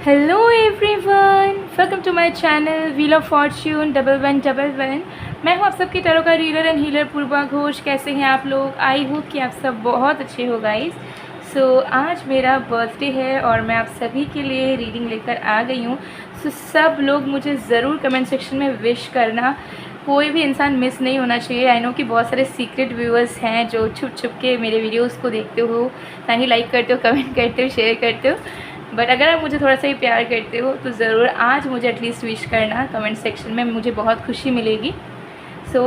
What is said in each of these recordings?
Hello everyone, welcome to my channel wheel of fortune 1111। मैं हूँ आप सबकी टैरो का reader and healer Purva Ghosh. कैसे हैं आप लोग? आई होप कि आप सब बहुत अच्छे हो गाइस। आज मेरा बर्थडे है और मैं आप सभी के लिए रीडिंग लेकर आ गई हूँ। सब लोग मुझे ज़रूर कमेंट सेक्शन में विश करना, कोई भी इंसान मिस नहीं होना चाहिए। आई नो कि बहुत सारे सीक्रेट व्यूअर्स हैं जो छुप छुप के मेरे वीडियोज़ को देखते हो, ना ही लाइक करते हो, कमेंट करते हो, शेयर करते हो। बट अगर आप मुझे थोड़ा सा ही प्यार करते हो तो ज़रूर आज मुझे एटलीस्ट विश करना कमेंट सेक्शन में, मुझे बहुत खुशी मिलेगी।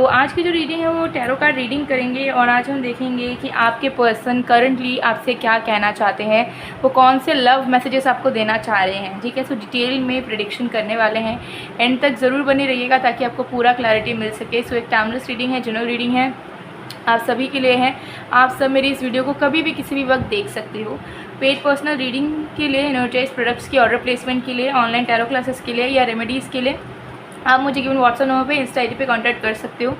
आज की जो रीडिंग है वो टैरो कार्ड रीडिंग करेंगे और आज हम देखेंगे कि आपके पर्सन करंटली आपसे क्या कहना चाहते हैं, वो कौन से लव मैसेजेस आपको देना चाह रहे हैं। ठीक है, डिटेल में प्रेडिक्शन करने वाले हैं। एंड तक ज़रूर बने रहिएगा ताकि आपको पूरा क्लैरिटी मिल सके। एक टाइमलेस रीडिंग है, जनरल रीडिंग है, आप सभी के लिए हैं। आप सब मेरी इस वीडियो को कभी भी किसी भी वक्त देख सकते हो। पेड पर्सनल रीडिंग के लिए, एनर्जाइज प्रोडक्ट्स की ऑर्डर प्लेसमेंट के लिए, ऑनलाइन टैरो क्लासेस के लिए या रेमेडीज़ के लिए आप मुझे गिवन व्हाट्सएप नंबर पे, इंस्टा आईडी पे कांटेक्ट कर सकते हो।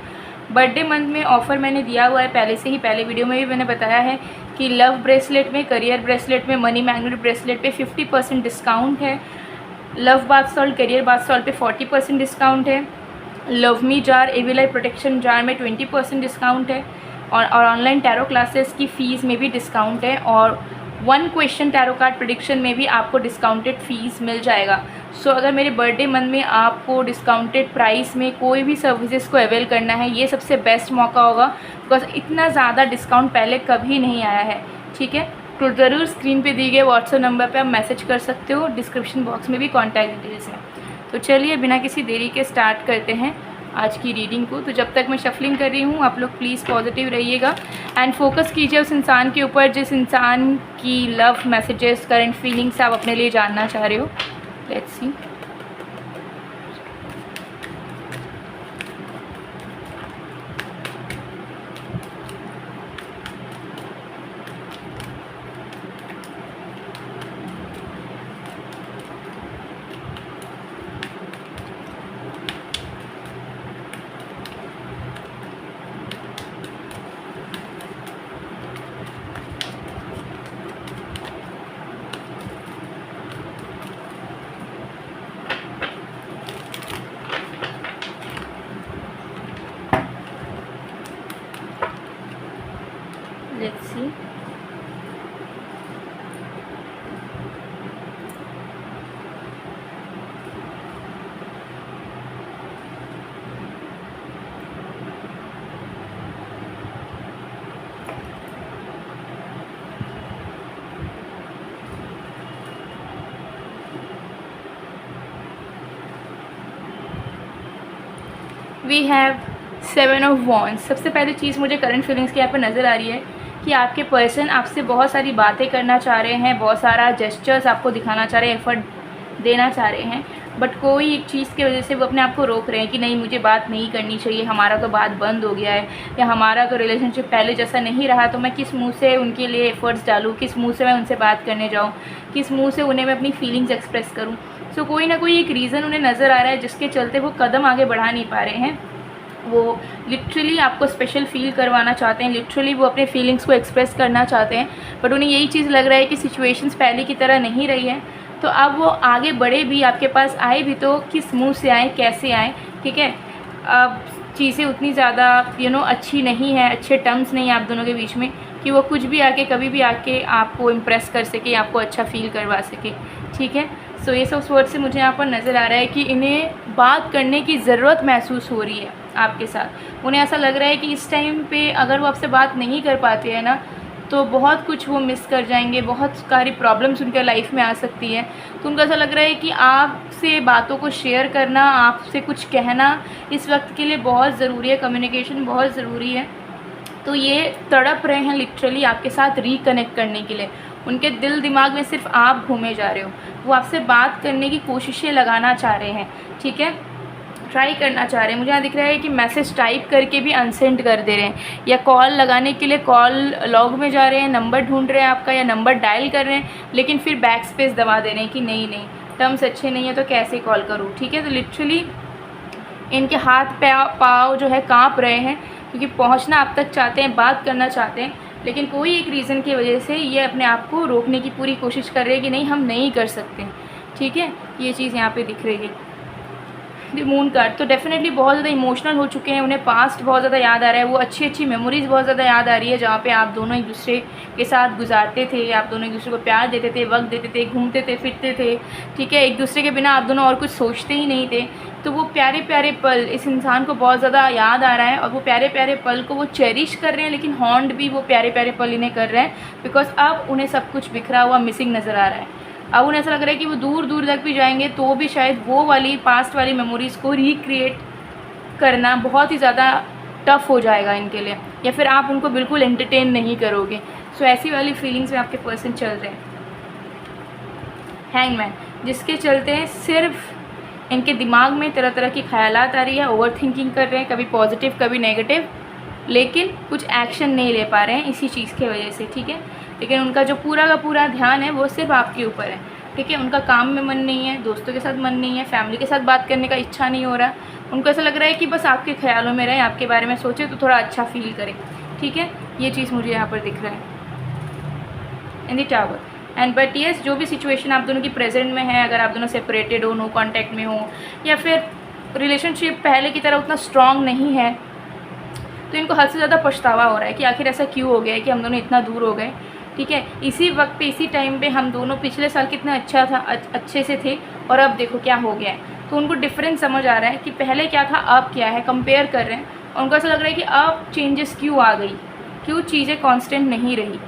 बर्थडे मंथ में ऑफ़र मैंने दिया हुआ है पहले से ही, पहले वीडियो में भी मैंने बताया है कि लव ब्रेसलेट में, करियर ब्रेसलेट में, मनी मैग्नेट ब्रेसलेट पे 50% डिस्काउंट है। Love bath salt, career bath salt पे 40% डिस्काउंट है। Love me jar, evil eye protection jar में 20% डिस्काउंट है। और ऑनलाइन टैरो क्लासेस की फ़ीस में भी डिस्काउंट है। और 1 क्वेश्चन टैरो कार्ड प्रेडिक्शन में भी आपको डिस्काउंटेड फ़ीस मिल जाएगा। अगर मेरे बर्थडे मंथ में आपको डिस्काउंटेड प्राइस में कोई भी सर्विसेज को अवेल करना है, ये सबसे बेस्ट मौका होगा, बिकॉज इतना ज़्यादा डिस्काउंट पहले कभी नहीं आया है। ठीक है, तो ज़रूर स्क्रीन पे दिए गए व्हाट्सएप नंबर पे आप मैसेज कर सकते हो, डिस्क्रिप्शन बॉक्स में भी कॉन्टैक्ट डिटेल्स हैं। तो चलिए बिना किसी देरी के स्टार्ट करते हैं आज की रीडिंग को। तो जब तक मैं शफलिंग कर रही हूँ, आप लोग प्लीज़ पॉजिटिव रहिएगा एंड फोकस कीजिए उस इंसान के ऊपर जिस इंसान की लव मैसेजेस, करंट फीलिंग्स आप अपने लिए जानना चाह रहे हो। Let's see. Let's see. We have 7 of Wands। सबसे पहली चीज़ मुझे करंट फीलिंग्स की यहाँ पर नज़र आ रही है कि आपके पर्सन आपसे बहुत सारी बातें करना चाह रहे हैं, बहुत सारा जेस्चर्स आपको दिखाना चाह रहे हैं, एफर्ट देना चाह रहे हैं। बट कोई एक चीज़ की वजह से वो अपने आप को रोक रहे हैं कि नहीं, मुझे बात नहीं करनी चाहिए, हमारा तो बात बंद हो गया है, या हमारा तो रिलेशनशिप पहले जैसा नहीं रहा, तो मैं किस मुंह से उनके लिए एफर्ट्स डालूँ, किस मुंह से मैं उनसे बात करने जाऊँ, किस मुँह से उन्हें मैं अपनी फीलिंग्स एक्सप्रेस करूँ। कोई ना कोई एक रीज़न उन्हें नज़र आ रहा है जिसके चलते वो कदम आगे बढ़ा नहीं पा रहे हैं। वो लिटरली आपको स्पेशल फ़ील करवाना चाहते हैं, लिटरली वो अपने फीलिंग्स को एक्सप्रेस करना चाहते हैं, बट उन्हें यही चीज़ लग रहा है कि सिचुएशंस पहले की तरह नहीं रही है। तो अब वो आगे बढ़े भी, आपके पास आए भी तो किस मुंह से आए, कैसे आए। ठीक है, अब चीज़ें उतनी ज़्यादा अच्छी नहीं है, अच्छे टर्म्स नहीं है आप दोनों के बीच में कि वो कुछ भी आके, कभी भी आके आपको इम्प्रेस कर सके, आपको अच्छा फ़ील करवा सके। ठीक है, ये सब वर्ड से मुझे यहाँ पर नज़र आ रहा है कि इन्हें बात करने की ज़रूरत महसूस हो रही है आपके साथ। उन्हें ऐसा लग रहा है कि इस टाइम पे अगर वो आपसे बात नहीं कर पाते हैं ना, तो बहुत कुछ वो मिस कर जाएंगे, बहुत सारी प्रॉब्लम्स उनके लाइफ में आ सकती है। तो उनको ऐसा लग रहा है कि आपसे बातों को शेयर करना, आपसे कुछ कहना इस वक्त के लिए बहुत ज़रूरी है, कम्युनिकेशन बहुत ज़रूरी है। तो ये तड़प रहे हैं लिटरली आपके साथ रिकनेक्ट करने के लिए। उनके दिल दिमाग में सिर्फ आप घूमे जा रहे हो, वो आपसे बात करने की कोशिशें लगाना चाह रहे हैं। ठीक है, ट्राई करना चाह रहे हैं। मुझे यहाँ दिख रहा है कि मैसेज टाइप करके भी अनसेंड कर दे रहे हैं, या कॉल लगाने के लिए कॉल लॉग में जा रहे हैं, नंबर ढूंढ रहे हैं आपका, या नंबर डायल कर रहे हैं, लेकिन फिर बैक स्पेस दबा दे रहे हैं कि नहीं नहीं, टर्म्स अच्छे नहीं है तो कैसे कॉल करूँ। ठीक है, तो लिटरली इनके हाथ पाँव जो है काँप रहे हैं, क्योंकि पहुँचना आप तक चाहते हैं, बात करना चाहते हैं, लेकिन कोई एक रीज़न की वजह से ये अपने आप को रोकने की पूरी कोशिश कर रहे हैं कि नहीं, हम नहीं कर सकते। ठीक है, ये चीज़ यहाँ पे दिख रही है द मून कार्ड। तो डेफिनेटली बहुत ज़्यादा इमोशनल हो चुके हैं, उन्हें पास्ट बहुत ज़्यादा याद आ रहा है, वो अच्छी अच्छी मेमोरीज़ बहुत ज़्यादा याद आ रही है जहाँ पे आप दोनों एक दूसरे के साथ गुजारते थे, आप दोनों एक दूसरे को प्यार देते थे, वक्त देते थे, घूमते थे, फिरते थे, ठीक है, एक दूसरे के बिना आप दोनों और कुछ सोचते ही नहीं थे। तो वो प्यारे प्यारे पल इस इंसान को बहुत ज़्यादा याद आ रहा है और वो प्यारे प्यारे पल को वो चेरिश कर रहे हैं, लेकिन हॉन्ड भी वो प्यारे प्यारे पल इन्हें कर रहे हैं बिकॉज अब उन्हें सब कुछ बिखरा हुआ मिसिंग नज़र आ रहा है। अब उन्हें ऐसा लग रहा है कि वो दूर दूर तक भी जाएंगे तो भी शायद वो वाली पास्ट वाली मेमोरीज़ को रिक्रिएट करना बहुत ही ज़्यादा टफ़ हो जाएगा इनके लिए, या फिर आप उनको बिल्कुल एंटरटेन नहीं करोगे। सो ऐसी वाली फीलिंग्स में आपके पर्सन चल रहे हैं। हैंगमैन, जिसके चलते सिर्फ इनके दिमाग में तरह तरह की ख्यालात आ रही है, ओवर थिंकिंग कर रहे हैं, कभी पॉजिटिव कभी नेगेटिव, लेकिन कुछ एक्शन नहीं ले पा रहे हैं इसी चीज़ की वजह से, ठीक है। लेकिन उनका जो पूरा का पूरा ध्यान है वो सिर्फ आपके ऊपर है, ठीक है। उनका काम में मन नहीं है, दोस्तों के साथ मन नहीं है, फैमिली के साथ बात करने का इच्छा नहीं हो रहा। उनको ऐसा लग रहा है कि बस आपके ख्यालों में रहें, आपके बारे में सोचें तो थोड़ा अच्छा फील करें, ठीक है। ये चीज़ मुझे यहाँ पर दिख रहा है in the tower. And but yes, जो भी सिचुएशन आप दोनों की प्रेजेंट में है, अगर आप दोनों सेपरेटेड हो, नो कॉन्टैक्ट में हो, या फिर रिलेशनशिप पहले की तरह उतना स्ट्रॉन्ग नहीं है, तो इनको हद से ज़्यादा पछतावा हो रहा है कि आखिर ऐसा क्यों हो गया है कि हम दोनों इतना दूर हो गए, ठीक है। इसी वक्त पे इसी टाइम पे हम दोनों पिछले साल कितना अच्छा था, अच्छे से थे, और अब देखो क्या हो गया है। तो उनको डिफरेंस समझ आ रहा है कि पहले क्या था अब क्या है, कंपेयर कर रहे हैं, और उनको ऐसा लग रहा है कि अब चेंजेस क्यों आ गई, क्यों चीज़ें कांस्टेंट नहीं रही।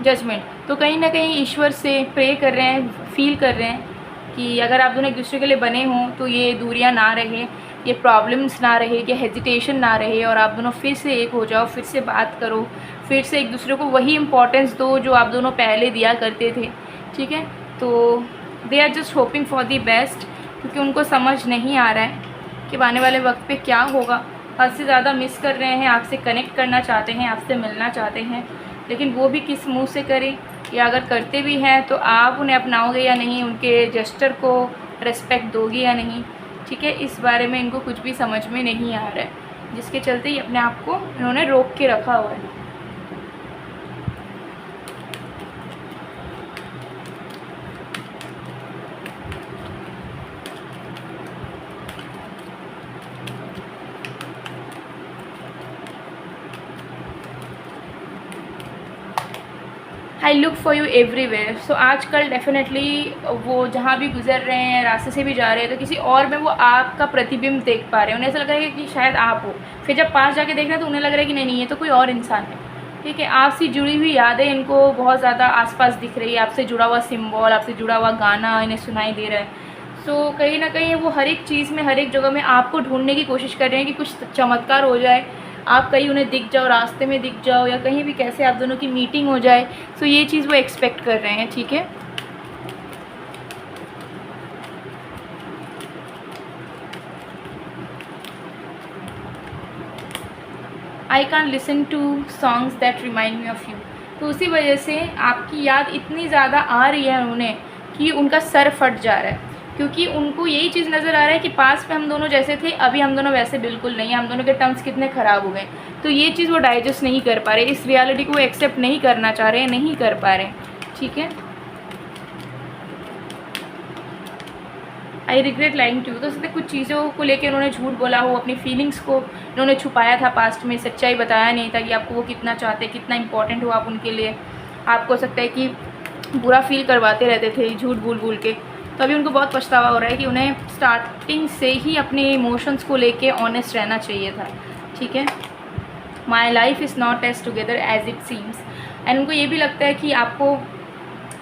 जजमेंट, तो कहीं ना कहीं ईश्वर से प्रे कर रहे हैं, फील कर रहे हैं कि अगर आप दोनों एक दूसरे के लिए बने हों तो ये दूरियां ना रहे, ये प्रॉब्लम्स ना रहे, ये हेजिटेशन ना रहे, और आप दोनों फिर से एक हो जाओ, फिर से बात करो, फिर से एक दूसरे को वही इम्पोर्टेंस दो जो आप दोनों पहले दिया करते थे, ठीक है। तो they are just hoping for the best, क्योंकि उनको समझ नहीं आ रहा है कि आने वाले वक्त पे क्या होगा। हद से ज़्यादा मिस कर रहे हैं, आपसे कनेक्ट करना चाहते हैं, आपसे मिलना चाहते हैं, लेकिन वो भी किस मुँह से करें, या अगर करते भी हैं तो आप उन्हें अपनाओगे या नहीं, उनके जेस्चर को रेस्पेक्ट दोगे या नहीं, ठीक है। इस बारे में इनको कुछ भी समझ में नहीं आ रहा है, जिसके चलते ही अपने आप को इन्होंने रोक के रखा हुआ है। I look for you everywhere. So आजकल डेफिनेटली वो जहाँ भी गुजर रहे हैं, रास्ते से भी जा रहे हैं, तो किसी और में वो आपका प्रतिबिंब देख पा रहे हैं। उन्हें ऐसा लग रहा है कि शायद आप हो, फिर जब पास जाके देख रहे हैं तो उन्हें लग रहा है कि नहीं नहीं ये तो कोई और इंसान है, ठीक है। आपसे जुड़ी हुई यादें इनको बहुत ज़्यादा आसपास दिख रही है, आपसे जुड़ा हुआ सिम्बॉल, आपसे जुड़ा हुआ गाना इन्हें सुनाई दे रहा है। सो कहीं ना कहीं वो हर एक चीज़ में, हर एक जगह में आपको ढूंढने की कोशिश कर रहे हैं कि कुछ चमत्कार हो जाए, आप कहीं उन्हें दिख जाओ, रास्ते में दिख जाओ, या कहीं भी कैसे आप दोनों की मीटिंग हो जाए। सो ये चीज़ वो एक्सपेक्ट कर रहे हैं, ठीक है। I can listen to songs that remind me of you. तो उसी वजह से आपकी याद इतनी ज़्यादा आ रही है उन्हें कि उनका सर फट जा रहा है, क्योंकि उनको यही चीज़ नज़र आ रहा है कि पास में हम दोनों जैसे थे, अभी हम दोनों वैसे बिल्कुल नहीं हैं, हम दोनों के टर्म्स कितने ख़राब हो गए। तो ये चीज़ वो डाइजेस्ट नहीं कर पा रहे, इस रियलिटी को वो एक्सेप्ट नहीं करना चाह रहे, नहीं कर पा रहे, ठीक है। I regret lying to. तो उससे कुछ चीज़ों को लेकर उन्होंने झूठ बोला हो, अपनी फीलिंग्स को उन्होंने छुपाया था पास्ट में, सच्चाई बताया नहीं था कि आपको वो कितना चाहते, कितना इंपॉर्टेंट हो आप उनके लिए। आपको सकता है कि बुरा फील करवाते रहते थे झूठ बोल बोल के। तो अभी उनको बहुत पछतावा हो रहा है कि उन्हें स्टार्टिंग से ही अपने इमोशंस को लेके ऑनेस्ट रहना चाहिए था, ठीक है। My life is not as together as it seems. And उनको ये भी लगता है कि आपको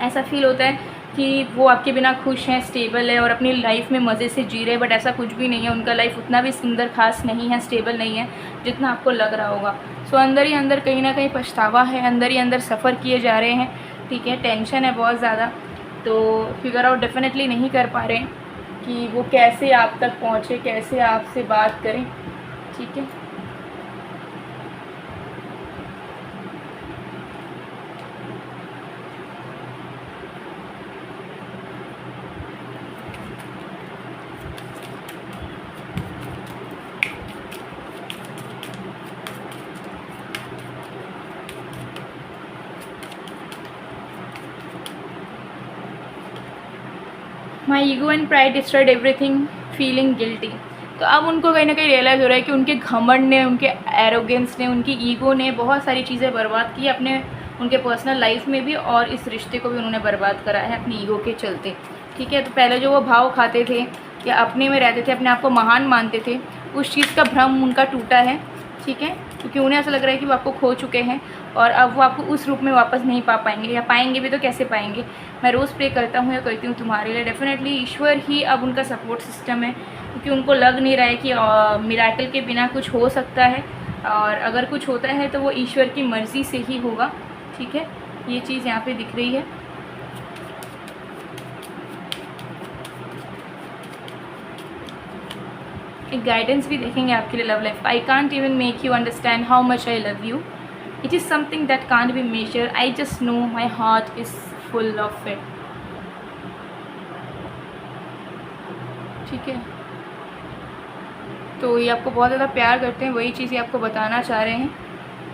ऐसा फील होता है कि वो आपके बिना खुश हैं, स्टेबल है और अपनी लाइफ में मज़े से जी रहे, बट ऐसा कुछ भी नहीं है। उनका लाइफ उतना भी सुंदर खास नहीं है, स्टेबल नहीं है जितना आपको लग रहा होगा। सो अंदर ही अंदर कहीं ना कहीं पछतावा है, अंदर ही अंदर सफ़र किए जा रहे हैं, ठीक है। टेंशन है बहुत ज़्यादा, तो फिगर आउट डेफिनेटली नहीं कर पा रहे हैं कि वो कैसे आप तक पहुँचे, कैसे आपसे बात करें, ठीक है। My ego and pride destroyed everything feeling guilty. तो अब उनको कहीं ना कहीं रियलाइज़ हो रहा है कि उनके घमंड ने, उनके एरोगेंस ने, उनकी ईगो ने बहुत सारी चीज़ें बर्बाद की अपने उनके पर्सनल लाइफ में भी, और इस रिश्ते को भी उन्होंने बर्बाद करा है अपनी ईगो के चलते। ठीक है, तो पहले जो वो भाव खाते थे या अपने में रहते थे, अपने आप को महान मानते थे, उस चीज़ का भ्रम उनका टूटा है। ठीक है, क्योंकि उन्हें ऐसा लग रहा है कि वो आपको खो चुके हैं और अब वो आपको उस रूप में वापस नहीं पा पाएंगे, या पाएंगे भी तो कैसे पाएंगे। मैं रोज़ प्रे करता हूँ या करती हूँ तुम्हारे लिए, डेफिनेटली ईश्वर ही अब उनका सपोर्ट सिस्टम है, क्योंकि उनको लग नहीं रहा है कि मिराकल के बिना कुछ हो सकता है, और अगर कुछ होता है तो वो ईश्वर की मर्ज़ी से ही होगा। ठीक है, ये चीज़ यहाँ पे दिख रही है। एक गाइडेंस भी देखेंगे आपके लिए love life. I can't even make you understand how much I love you, it is something that can't be measure, I just know my heart is full of it. ठीक है, तो ये आपको बहुत ज़्यादा प्यार करते हैं, वही चीज़ें आपको बताना चाह रहे हैं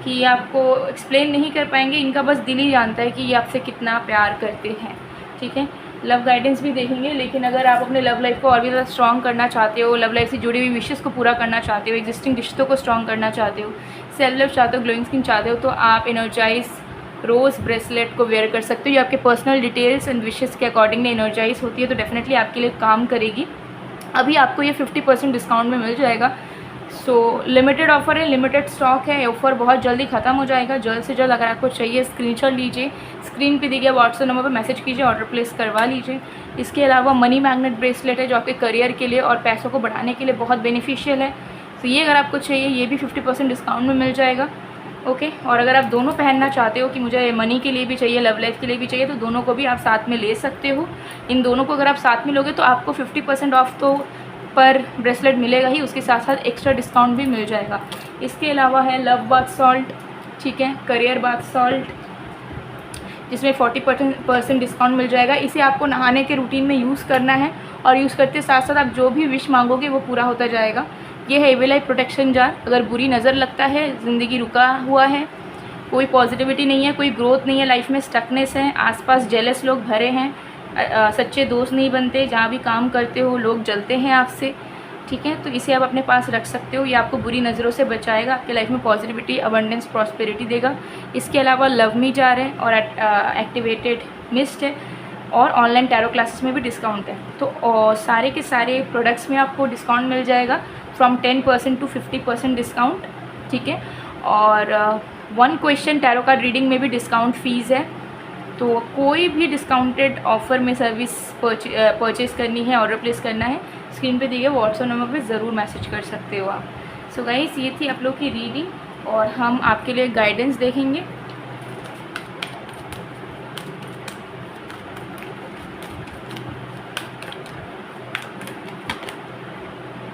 कि ये आपको एक्सप्लेन नहीं कर पाएंगे, इनका बस दिल ही जानता है कि ये आपसे कितना प्यार करते हैं। ठीक है, लव गाइडेंस भी देखेंगे, लेकिन अगर आप अपने लव लाइफ को और भी ज़्यादा स्ट्रॉन्ग करना चाहते हो, लव लाइफ से जुड़ी हुई विशेज़ को पूरा करना चाहते हो, एग्जिस्टिंग रिश्तों को स्ट्रॉन्ग करना चाहते हो, सेल्फ लव चाहते हो, ग्लोइंग स्किन चाहते हो, तो आप एनर्जाइज रोज़ ब्रेसलेट को वेयर कर सकते हो। ये आपके पर्सनल डिटेल्स एंड विशेज़ के अकॉर्डिंगली एनर्जाइज होती है, तो डेफिनेटली आपके लिए काम करेगी। अभी आपको ये 50% डिस्काउंट में मिल जाएगा। सो लिमिटेड ऑफ़र है, लिमिटेड स्टॉक है, ऑफ़र बहुत जल्दी ख़त्म हो जाएगा। जल्द से जल्द अगर आपको चाहिए स्क्रीनशॉट लीजिए, स्क्रीन पे दिए गए व्हाट्सएप नंबर पर मैसेज कीजिए, ऑर्डर प्लेस करवा लीजिए। इसके अलावा मनी मैग्नेट ब्रेसलेट है जो आपके करियर के लिए और पैसों को बढ़ाने के लिए बहुत बेनिफिशियल है। तो ये अगर आपको चाहिए, ये भी 50% डिस्काउंट में मिल जाएगा। ओके, और अगर आप दोनों पहनना चाहते हो कि मुझे मनी के लिए भी चाहिए, लव लाइफ के लिए भी चाहिए, तो दोनों को भी आप साथ में ले सकते हो। इन दोनों को अगर आप साथ में लोगे तो आपको 50% ऑफ तो पर ब्रेसलेट मिलेगा ही, उसके साथ साथ एक्स्ट्रा डिस्काउंट भी मिल जाएगा। इसके अलावा है लव बाथ सॉल्ट, ठीक है, करियर बाथ सॉल्ट, जिसमें 40% डिस्काउंट मिल जाएगा। इसे आपको नहाने के रूटीन में यूज़ करना है, और यूज़ करते साथ साथ आप जो भी विश मांगोगे वो पूरा होता जाएगा। ये है एविल आई प्रोटेक्शन जार। अगर बुरी नज़र लगता है, ज़िंदगी रुका हुआ है, कोई पॉजिटिविटी नहीं है, कोई ग्रोथ नहीं है, लाइफ में स्टकनेस है, आसपास जेलस लोग भरे हैं, सच्चे दोस्त नहीं बनते, जहाँ भी काम करते हो लोग जलते हैं आपसे। ठीक है, तो इसे आप अपने पास रख सकते हो, ये आपको बुरी नज़रों से बचाएगा, आपके लाइफ में पॉजिटिविटी, अबंडेंस, प्रॉस्पेरिटी देगा। इसके अलावा लव मी जार है और एक्टिवेटेड मिस्ट है, और ऑनलाइन टैरो क्लासेस में भी डिस्काउंट है। तो सारे के सारे प्रोडक्ट्स में आपको डिस्काउंट मिल जाएगा, फ्रॉम 10% टू 50% डिस्काउंट। ठीक है, और 1 क्वेश्चन टैरो कार्ड रीडिंग में भी डिस्काउंट फ़ीस है। तो कोई भी डिस्काउंटेड ऑफ़र में सर्विस परचेज़ करनी है, ऑर्डर प्लेस करना है, स्क्रीन पे दिए गए व्हाट्सएप नंबर पे ज़रूर मैसेज कर सकते हो आप। सो गाइस, ये थी आप लोग की रीडिंग, और हम आपके लिए गाइडेंस देखेंगे।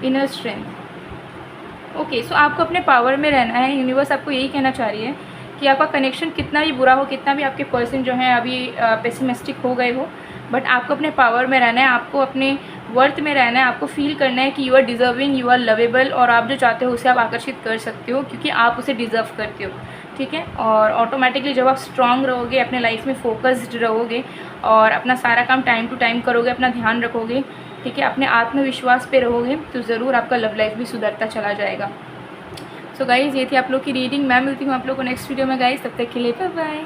Inner strength. ओके, सो आपको अपने पावर में रहना है। यूनिवर्स आपको यही कहना चाह रही है कि आपका कनेक्शन कितना भी बुरा हो, कितना भी आपके पर्सन जो हैं अभी पेसिमिस्टिक हो गए हो, बट आपको अपने पावर में रहना है, आपको अपने वर्थ में रहना है, आपको फील करना है कि you are deserving, you are lovable, और आप जो चाहते हो उसे आप आकर्षित कर सकते हो, क्योंकि आप उसे डिज़र्व करते हो। ठीक है, और ऑटोमेटिकली जब आप स्ट्रांग रहोगे, अपने लाइफ में फोकस्ड रहोगे, और अपना सारा काम टाइम टू टाइम करोगे, अपना ध्यान रखोगे, ठीक है, अपने आत्मविश्वास पे रहोगे, तो ज़रूर आपका लव लाइफ भी सुधरता चला जाएगा। सो गाइज़, ये थी आप लोग की रीडिंग। मैं मिलती हूँ आप लोग को नेक्स्ट वीडियो में गाइज़, तब तक के लिए बाय बाय।